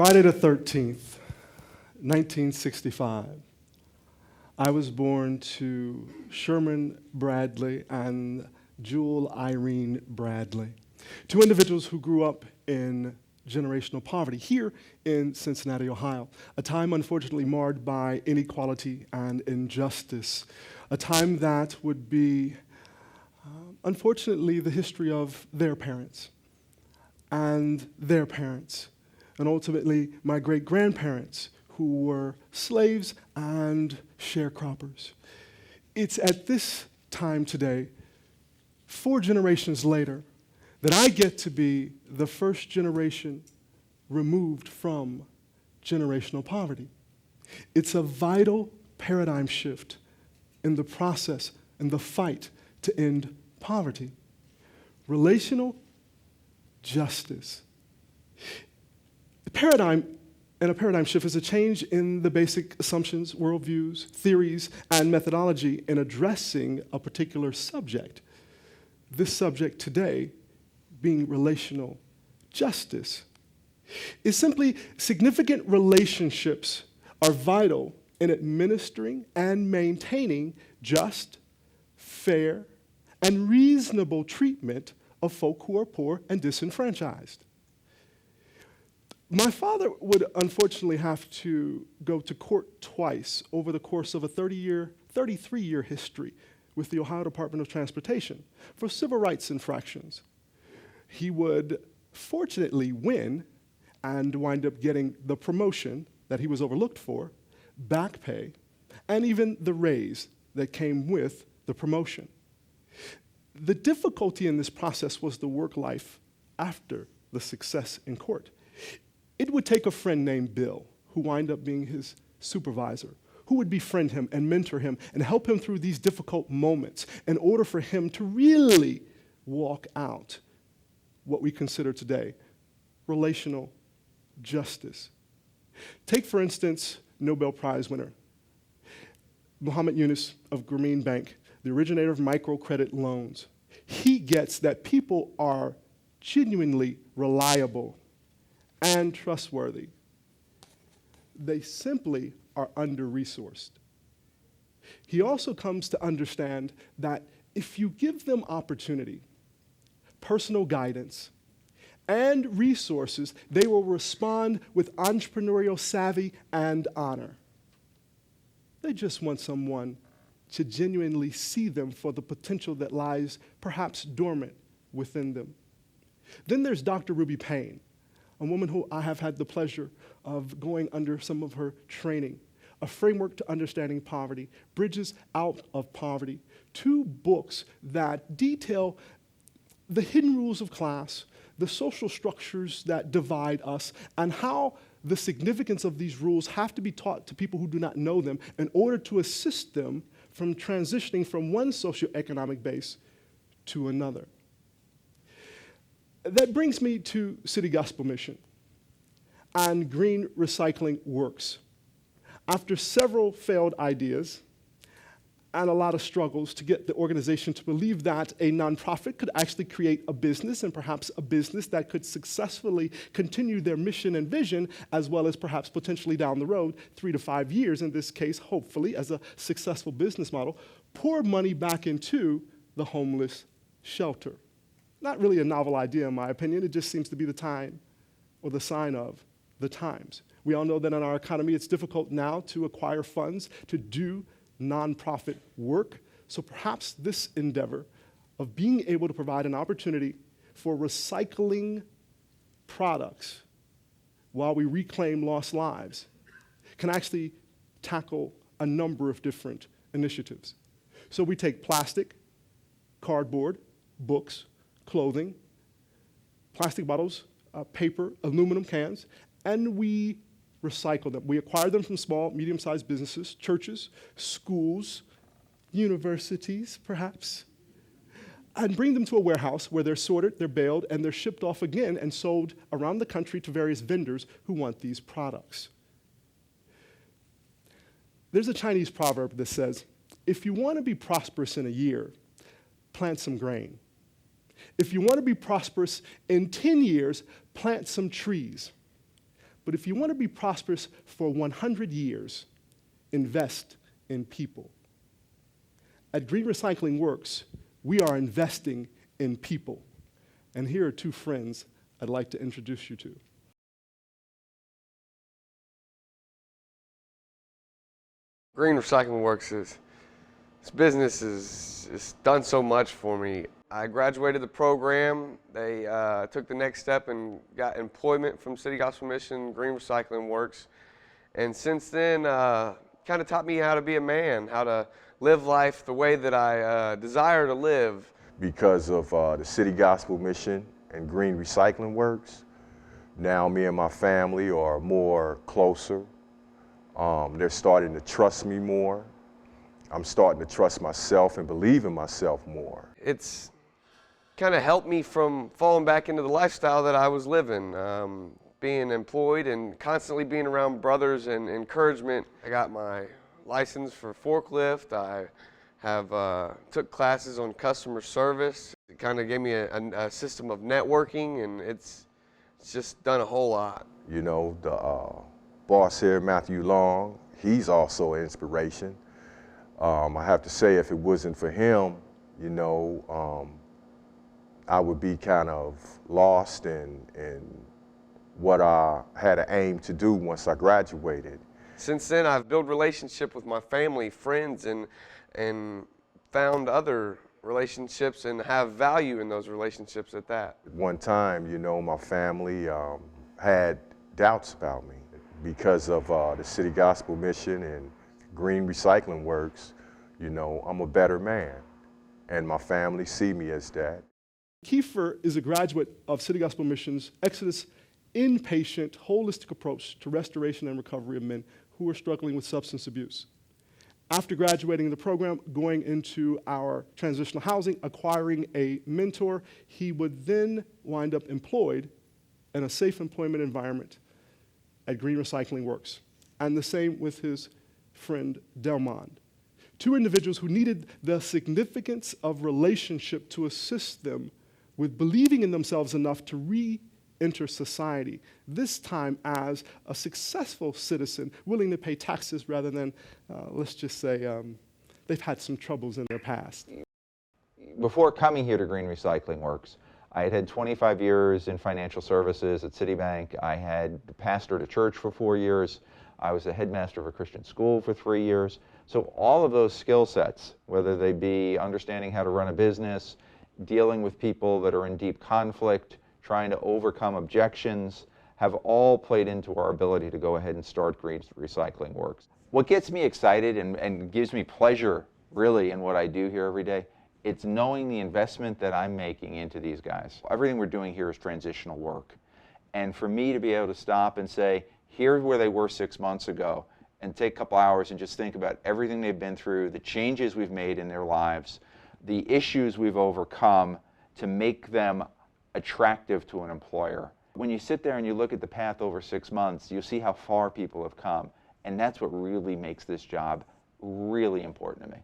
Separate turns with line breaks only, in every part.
Friday the 13th, 1965. I was born to Sherman Bradley and Jewel Irene Bradley, two individuals who grew up in generational poverty here in Cincinnati, Ohio, a time unfortunately marred by inequality and injustice, a time that would be, unfortunately, the history of their parents and their parents, and ultimately my great-grandparents who were slaves and sharecroppers. It's at this time today, 4 generations later, that I get to be the first generation removed from generational poverty. It's a vital paradigm shift in the process and the fight to end poverty. Relational justice. A paradigm shift is a change in the basic assumptions, worldviews, theories, and methodology in addressing a particular subject. This subject today being relational justice. Is simply significant relationships are vital in administering and maintaining just, fair, and reasonable treatment of folk who are poor and disenfranchised. My father would unfortunately have to go to court twice over the course of a 33-year history with the Ohio Department of Transportation for civil rights infractions. He would fortunately win and wind up getting the promotion that he was overlooked for, back pay, and even the raise that came with the promotion. The difficulty in this process was the work life after the success in court. It would take a friend named Bill, who wound up being his supervisor, who would befriend him and mentor him and help him through these difficult moments in order for him to really walk out what we consider today relational justice. Take, for instance, Nobel Prize winner Muhammad Yunus of Grameen Bank, the originator of microcredit loans. He gets that people are genuinely reliable and trustworthy. They simply are under-resourced. He also comes to understand that if you give them opportunity, personal guidance, and resources, they will respond with entrepreneurial savvy and honor. They just want someone to genuinely see them for the potential that lies perhaps dormant within them. Then there's Dr. Ruby Payne, a woman who I have had the pleasure of going under some of her training, a framework to understanding poverty, Bridges Out of Poverty, 2 books that detail the hidden rules of class, the social structures that divide us, and how the significance of these rules have to be taught to people who do not know them in order to assist them from transitioning from one socioeconomic base to another. That brings me to City Gospel Mission and Green Recycling Works. After several failed ideas and a lot of struggles to get the organization to believe that a nonprofit could actually create a business, and perhaps a business that could successfully continue their mission and vision, as well as perhaps potentially down the road, 3 to 5 years, in this case, hopefully, as a successful business model, pour money back into the homeless shelter. Not really a novel idea, in my opinion. It just seems to be the time or the sign of the times. We all know that in our economy, it's difficult now to acquire funds to do nonprofit work. So perhaps this endeavor of being able to provide an opportunity for recycling products while we reclaim lost lives can actually tackle a number of different initiatives. So we take plastic, cardboard, books, clothing, plastic bottles, paper, aluminum cans, and we recycle them. We acquire them from small, medium-sized businesses, churches, schools, universities, perhaps, and bring them to a warehouse where they're sorted, they're baled, and they're shipped off again and sold around the country to various vendors who want these products. There's a Chinese proverb that says, if you want to be prosperous in a year, plant some grain. If you want to be prosperous in 10 years, plant some trees. But if you want to be prosperous for 100 years, invest in people. At Green Recycling Works, we are investing in people. And here are two friends I'd like to introduce you to.
Green Recycling Works this business is done so much for me. I graduated the program. They took the next step and got employment from City Gospel Mission, Green Recycling Works. And since then, kind of taught me how to be a man, how to live life the way that I desire to live.
Because of the City Gospel Mission and Green Recycling Works, now me and my family are more closer. They're starting to trust me more. I'm starting to trust myself and believe in myself more.
It's kind of helped me from falling back into the lifestyle that I was living, being employed and constantly being around brothers and encouragement. I got my license for forklift. I have took classes on customer service. It kind of gave me a system of networking, and it's just done a whole lot.
You know, the boss here, Matthew Long, he's also an inspiration. I have to say, if it wasn't for him, you know, I would be kind of lost in what I had an aim to do once I graduated.
Since then, I've built relationship with my family, friends, and found other relationships and have value in those relationships at that.
At one time, you know, my family had doubts about me. Because of the City Gospel Mission and Green Recycling Works, you know, I'm a better man, and my family see me as that.
Kiefer is a graduate of City Gospel Mission's Exodus inpatient, holistic approach to restoration and recovery of men who are struggling with substance abuse. After graduating the program, going into our transitional housing, acquiring a mentor, he would then wind up employed in a safe employment environment at Green Recycling Works, and the same with his friend Delmond. Two individuals who needed the significance of relationship to assist them with believing in themselves enough to re-enter society, this time as a successful citizen, willing to pay taxes rather than, let's just say, they've had some troubles in their past.
Before coming here to Green Recycling Works, I had 25 years in financial services at Citibank. I had pastored a church for 4 years. I was the headmaster of a Christian school for 3 years. So all of those skill sets, whether they be understanding how to run a business, dealing with people that are in deep conflict, trying to overcome objections, have all played into our ability to go ahead and start Green Recycling Works. What gets me excited and gives me pleasure really in what I do here every day, it's knowing the investment that I'm making into these guys. Everything we're doing here is transitional work. And for me to be able to stop and say, here's where they were 6 months ago, and take a couple hours and just think about everything they've been through, the changes we've made in their lives, the issues we've overcome to make them attractive to an employer. When you sit there and you look at the path over 6 months, you'll see how far people have come. And that's what really makes this job really important to me.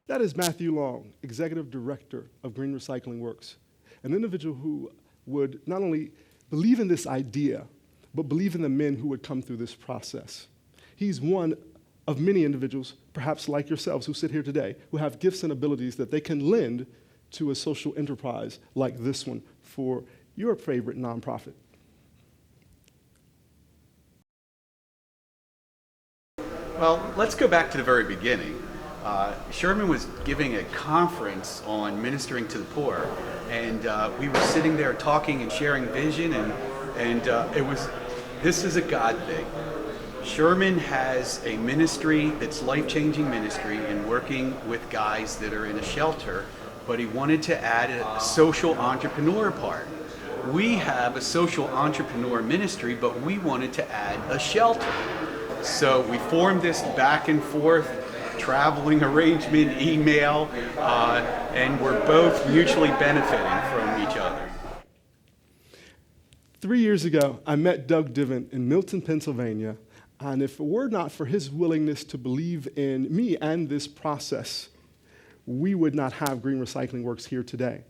That is Matthew Long, Executive Director of Green Recycling Works, an individual who would not only believe in this idea, but believe in the men who would come through this process. He's one of many individuals, perhaps like yourselves, who sit here today, who have gifts and abilities that they can lend to a social enterprise like this one for your favorite nonprofit.
Well, let's go back to the very beginning. Sherman was giving a conference on ministering to the poor, and we were sitting there talking and sharing vision, and this is a God thing. Sherman has a ministry that's life-changing ministry in working with guys that are in a shelter, but he wanted to add a social entrepreneur part. We have a social entrepreneur ministry, but we wanted to add a shelter. So we formed this back and forth traveling arrangement, email, and we're both mutually benefiting from each other.
3 years ago, I met Doug Diven in Milton, Pennsylvania, and if it were not for his willingness to believe in me and this process, we would not have Green Recycling Works here today.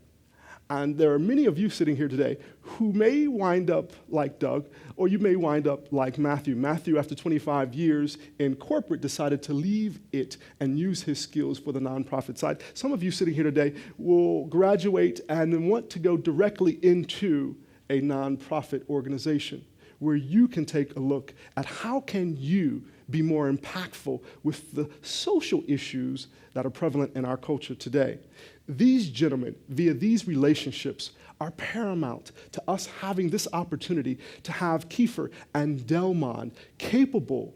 And there are many of you sitting here today who may wind up like Doug, or you may wind up like Matthew. Matthew, after 25 years in corporate, decided to leave it and use his skills for the nonprofit side. Some of you sitting here today will graduate and then want to go directly into a nonprofit organization where you can take a look at how can you be more impactful with the social issues that are prevalent in our culture today. These gentlemen, via these relationships, are paramount to us having this opportunity to have Kiefer and Delmon capable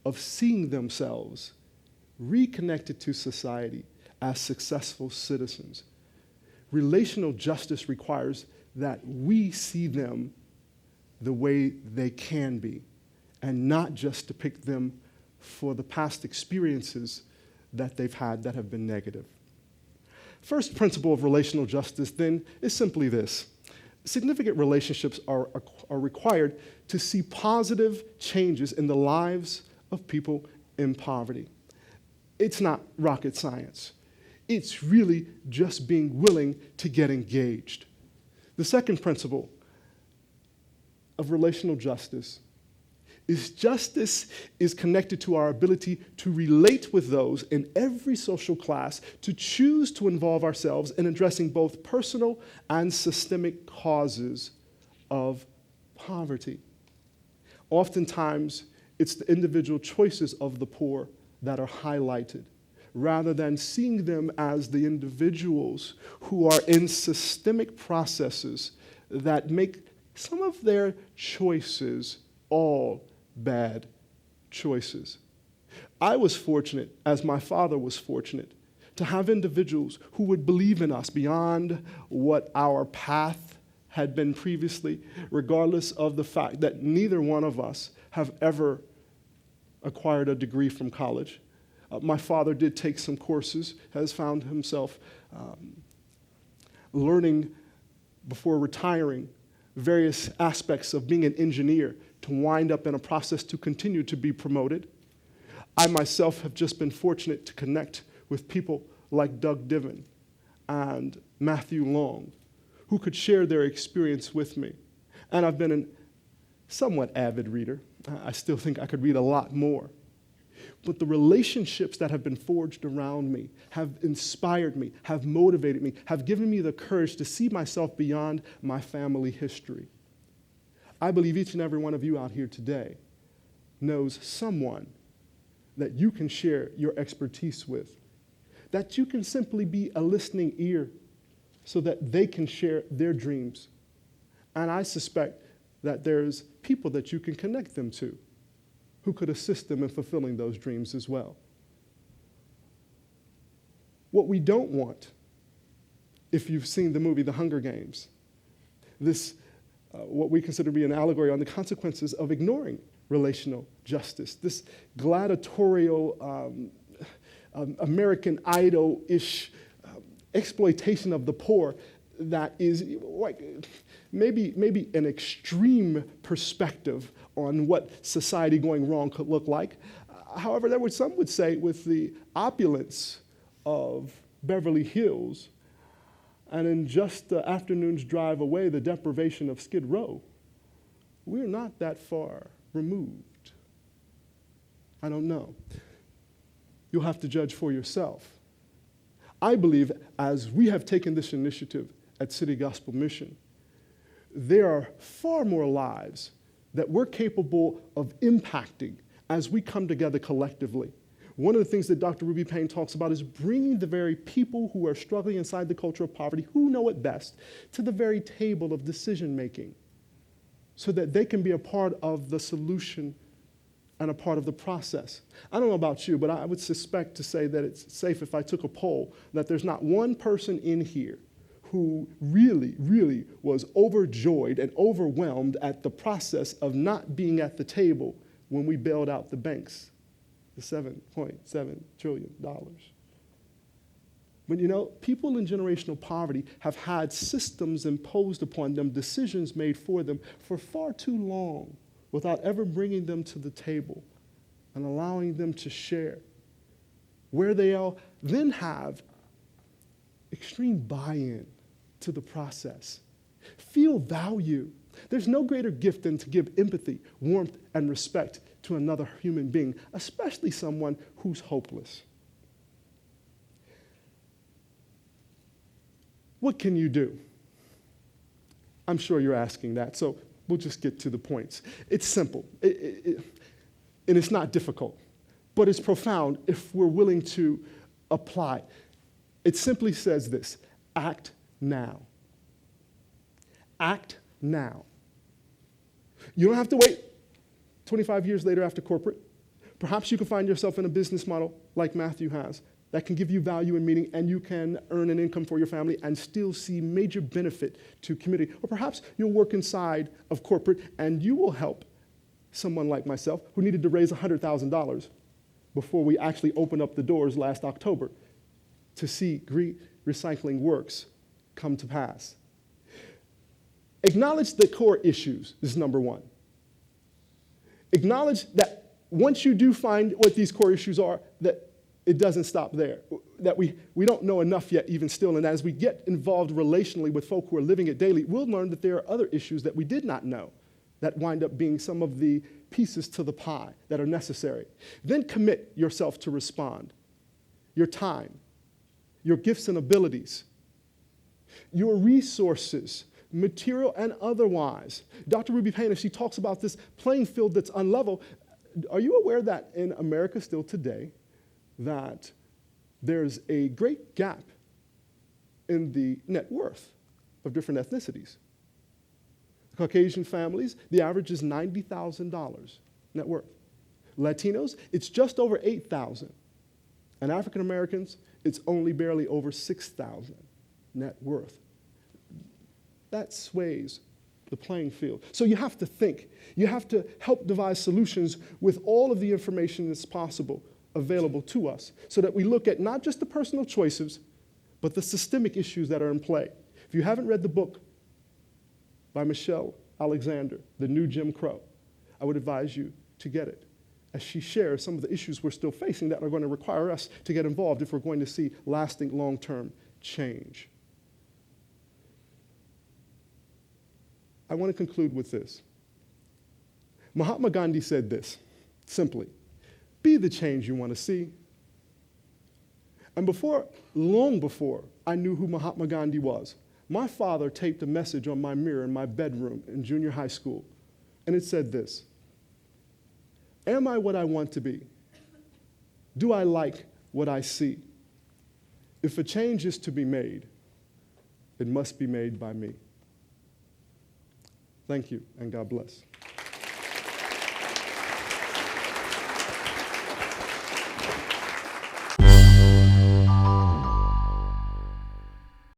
of seeing themselves reconnected to society as successful citizens. Relational justice requires that we see them the way they can be, and not just depict them for the past experiences that they've had that have been negative. First principle of relational justice, then, is simply this. Significant relationships are required to see positive changes in the lives of people in poverty. It's not rocket science. It's really just being willing to get engaged. The second principle of relational justice is connected to our ability to relate with those in every social class, to choose to involve ourselves in addressing both personal and systemic causes of poverty. Oftentimes, it's the individual choices of the poor that are highlighted, rather than seeing them as the individuals who are in systemic processes that make some of their choices all bad choices. I was fortunate, as my father was fortunate, to have individuals who would believe in us beyond what our path had been previously, regardless of the fact that neither one of us have ever acquired a degree from college. My father did take some courses, has found himself learning before retiring various aspects of being an engineer to wind up in a process to continue to be promoted. I myself have just been fortunate to connect with people like Doug Diven and Matthew Long, who could share their experience with me. And I've been a somewhat avid reader. I still think I could read a lot more. But the relationships that have been forged around me have inspired me, have motivated me, have given me the courage to see myself beyond my family history. I believe each and every one of you out here today knows someone that you can share your expertise with, that you can simply be a listening ear so that they can share their dreams. And I suspect that there's people that you can connect them to who could assist them in fulfilling those dreams as well. What we don't want, if you've seen the movie The Hunger Games, this what we consider to be an allegory on the consequences of ignoring relational justice, this gladiatorial American Idol-ish exploitation of the poor that is like maybe an extreme perspective on what society going wrong could look like. However, some would say with the opulence of Beverly Hills, and in just the afternoon's drive away, the deprivation of Skid Row, we're not that far removed. I don't know. You'll have to judge for yourself. I believe as we have taken this initiative at City Gospel Mission, there are far more lives that we're capable of impacting as we come together collectively. One of the things that Dr. Ruby Payne talks about is bringing the very people who are struggling inside the culture of poverty, who know it best, to the very table of decision making so that they can be a part of the solution and a part of the process. I don't know about you, but I would suspect to say that it's safe if I took a poll that there's not one person in here who really was overjoyed and overwhelmed at the process of not being at the table when we bailed out the banks, the $7.7 trillion. But you know, people in generational poverty have had systems imposed upon them, decisions made for them for far too long without ever bringing them to the table and allowing them to share, where they all then have extreme buy-in to the process. Feel value. There's no greater gift than to give empathy, warmth, and respect to another human being, especially someone who's hopeless. What can you do? I'm sure you're asking that, so we'll just get to the points. It's simple, and it's not difficult, but it's profound if we're willing to apply. It simply says this: act now. Act now. You don't have to wait 25 years later after corporate. Perhaps you can find yourself in a business model like Matthew has that can give you value and meaning, and you can earn an income for your family and still see major benefit to community. Or perhaps you'll work inside of corporate and you will help someone like myself who needed to raise $100,000 before we actually opened up the doors last October to see Green Recycling Works come to pass. Acknowledge the core issues is number one. Acknowledge that once you do find what these core issues are, that it doesn't stop there, that we don't know enough yet even still, and as we get involved relationally with folk who are living it daily, we'll learn that there are other issues that we did not know that wind up being some of the pieces to the pie that are necessary. Then commit yourself to respond. Your time, your gifts and abilities, your resources, material and otherwise. Dr. Ruby Payne, as she talks about this playing field that's unlevel, are you aware that in America still today, that there's a great gap in the net worth of different ethnicities? Caucasian families, the average is $90,000 net worth. Latinos, it's just over $8,000. And African Americans, it's only barely over $6,000 net worth. That sways the playing field. So you have to think. You have to help devise solutions with all of the information that's possible available to us so that we look at not just the personal choices, but the systemic issues that are in play. If you haven't read the book by Michelle Alexander, The New Jim Crow, I would advise you to get it, as she shares some of the issues we're still facing that are going to require us to get involved if we're going to see lasting long-term change. I want to conclude with this. Mahatma Gandhi said this, simply: be the change you want to see. And long before I knew who Mahatma Gandhi was, my father taped a message on my mirror in my bedroom in junior high school, and it said this: am I what I want to be? Do I like what I see? If a change is to be made, it must be made by me. Thank you, and God bless.